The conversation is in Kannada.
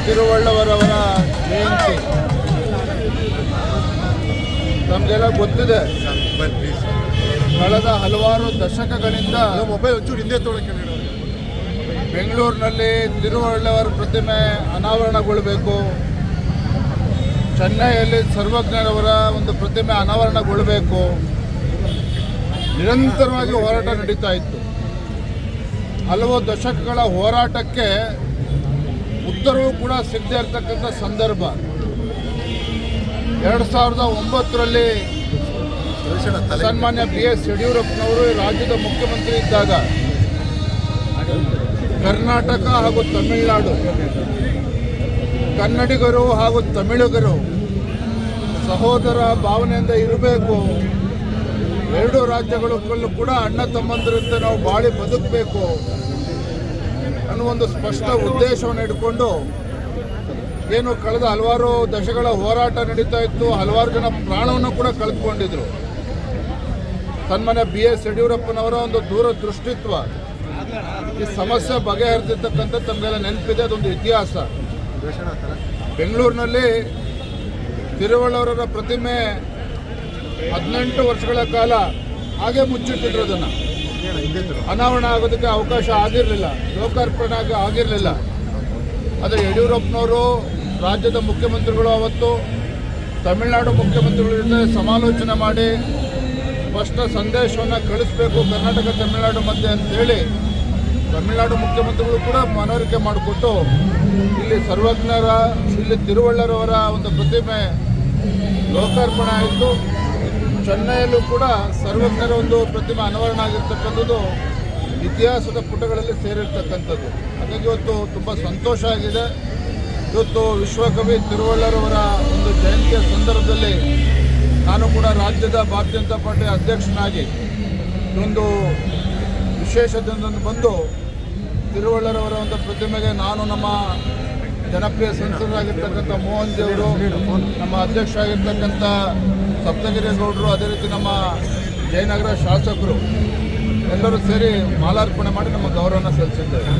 ತಿರುವಳ್ಳವರವರ ಜಯಂತಿ ನಮಗೆಲ್ಲ ಗೊತ್ತಿದೆ. ಕಳೆದ ಹಲವಾರು ದಶಕಗಳಿಂದ ಮೊಬೈಲ್ ಒಂಚೂರು ಹಿಂದೆ ತೊಗೊಳಕ್ಕೆ ಬೆಂಗಳೂರಿನಲ್ಲಿ ತಿರುವಳ್ಳವರ ಪ್ರತಿಮೆ ಅನಾವರಣಗೊಳ್ಳಬೇಕು, ಚೆನ್ನೈಯಲ್ಲಿ ಸರ್ವಜ್ಞರವರ ಒಂದು ಪ್ರತಿಮೆ ಅನಾವರಣಗೊಳ್ಳಬೇಕು, ನಿರಂತರವಾಗಿ ಹೋರಾಟ ನಡೀತಾ ಇತ್ತು. ಹಲವು ದಶಕಗಳ ಹೋರಾಟಕ್ಕೆ ಉತ್ತರವೂ ಕೂಡ ಸಿಗದೇ ಇರತಕ್ಕಂಥ ಸಂದರ್ಭ 2009ರಲ್ಲಿ ಸನ್ಮಾನ್ಯ BS ಯಡಿಯೂರಪ್ಪನವರು ರಾಜ್ಯದ ಮುಖ್ಯಮಂತ್ರಿ ಇದ್ದಾಗ ಕರ್ನಾಟಕ ಹಾಗೂ ತಮಿಳುನಾಡು, ಕನ್ನಡಿಗರು ಹಾಗೂ ತಮಿಳುಗರು ಸಹೋದರ ಭಾವನೆಯಿಂದ ಇರಬೇಕು, ಎರಡು ರಾಜ್ಯಗಳಲ್ಲೂ ಕೂಡ ಅಣ್ಣ ತಮ್ಮಂದಿರಂತೆ ನಾವು ಬಾಳಿ ಬದುಕಬೇಕು ಅನ್ನೋ ಒಂದು ಸ್ಪಷ್ಟ ಉದ್ದೇಶವನ್ನು ಇಟ್ಕೊಂಡು ಏನು ಕಳೆದ ಹಲವಾರು ದಶಕಗಳ ಹೋರಾಟ ನಡೀತಾ ಇತ್ತು. ಹಲವಾರು ಜನ ಪ್ರಾಣವನ್ನು ಕೂಡ ಕಳೆದುಕೊಂಡಿದ್ರು. ಸನ್ಮಾನ್ಯ BS ಯಡಿಯೂರಪ್ಪನವರ ಒಂದು ದೂರದೃಷ್ಟಿತ್ವ, ಈ ಸಮಸ್ಯೆ ಬಗೆಹರಿದಿರ್ತಕ್ಕಂಥ ತಮಗೆಲ್ಲ ನೆನಪಿದೆ. ಅದೊಂದು ಇತಿಹಾಸ. ಬೆಂಗಳೂರಿನಲ್ಲಿ ತಿರುವಳ್ಳವರ ಪ್ರತಿಮೆ 18 ವರ್ಷಗಳ ಕಾಲ ಹಾಗೆ ಮುಚ್ಚಿಟ್ಟಿದ್ರು. ಅದನ್ನು ಅನಾವರಣ ಆಗೋದಕ್ಕೆ ಅವಕಾಶ ಆಗಿರಲಿಲ್ಲ, ಲೋಕಾರ್ಪಣೆ ಆಗಿರಲಿಲ್ಲ. ಆದರೆ ಯಡಿಯೂರಪ್ಪನವರು ರಾಜ್ಯದ ಮುಖ್ಯಮಂತ್ರಿಗಳು ಅವತ್ತು ತಮಿಳುನಾಡು ಮುಖ್ಯಮಂತ್ರಿಗಳ ಜೊತೆ ಸಮಾಲೋಚನೆ ಮಾಡಿ ಸ್ಪಷ್ಟ ಸಂದೇಶವನ್ನು ಕಳಿಸಬೇಕು ಕರ್ನಾಟಕ ತಮಿಳುನಾಡು ಮಧ್ಯೆ ಅಂತೇಳಿ ತಮಿಳುನಾಡು ಮುಖ್ಯಮಂತ್ರಿಗಳು ಕೂಡ ಮನವರಿಕೆ ಮಾಡಿಕೊಟ್ಟು ಇಲ್ಲಿ ಸರ್ವಜ್ಞರ, ಇಲ್ಲಿ ತಿರುವಳ್ಳರವರ ಒಂದು ಪ್ರತಿಮೆ ಲೋಕಾರ್ಪಣೆ ಆಯಿತು. ಚೆನ್ನೈಯಲ್ಲೂ ಕೂಡ ಸರ್ವಜ್ಞರ ಒಂದು ಪ್ರತಿಮೆ ಅನಾವರಣ ಆಗಿರ್ತಕ್ಕಂಥದ್ದು ಇತಿಹಾಸದ ಪುಟಗಳಲ್ಲಿ ಸೇರಿರ್ತಕ್ಕಂಥದ್ದು. ಹಾಗಾಗಿ ಇವತ್ತು ತುಂಬ ಸಂತೋಷ ಆಗಿದೆ. ಇವತ್ತು ವಿಶ್ವಕವಿ ತಿರುವಳ್ಳರವರ ಒಂದು ಜಯಂತಿಯ ಸಂದರ್ಭದಲ್ಲಿ ನಾನು ಕೂಡ ರಾಜ್ಯದ ಭಾರತೀಯ ಜನತಾ ಪಾರ್ಟಿ ಅಧ್ಯಕ್ಷನಾಗಿ ಒಂದು ವಿಶೇಷ ದಿನದಂದು ಬಂದು ತಿರುವಳ್ಳರವರ ಒಂದು ಪ್ರತಿಮೆಗೆ ನಾನು ನಮ್ಮ ಜನಪ್ರಿಯ ಸಂಸದರಾಗಿರ್ತಕ್ಕಂಥ ಮೋಹನ್ ದೇವರು, ನಮ್ಮ ಅಧ್ಯಕ್ಷರಾಗಿರ್ತಕ್ಕಂಥ ಸಪ್ತಗಿರಿಗೌಡರು, ಅದೇ ರೀತಿ ನಮ್ಮ ಜಯನಗರ ಶಾಸಕರು ಎಲ್ಲರೂ ಸೇರಿ ಮಾಲಾರ್ಪಣೆ ಮಾಡಿ ನಮ್ಮ ಗೌರವನ ಸಲ್ಲಿಸಿದ್ದೇವೆ.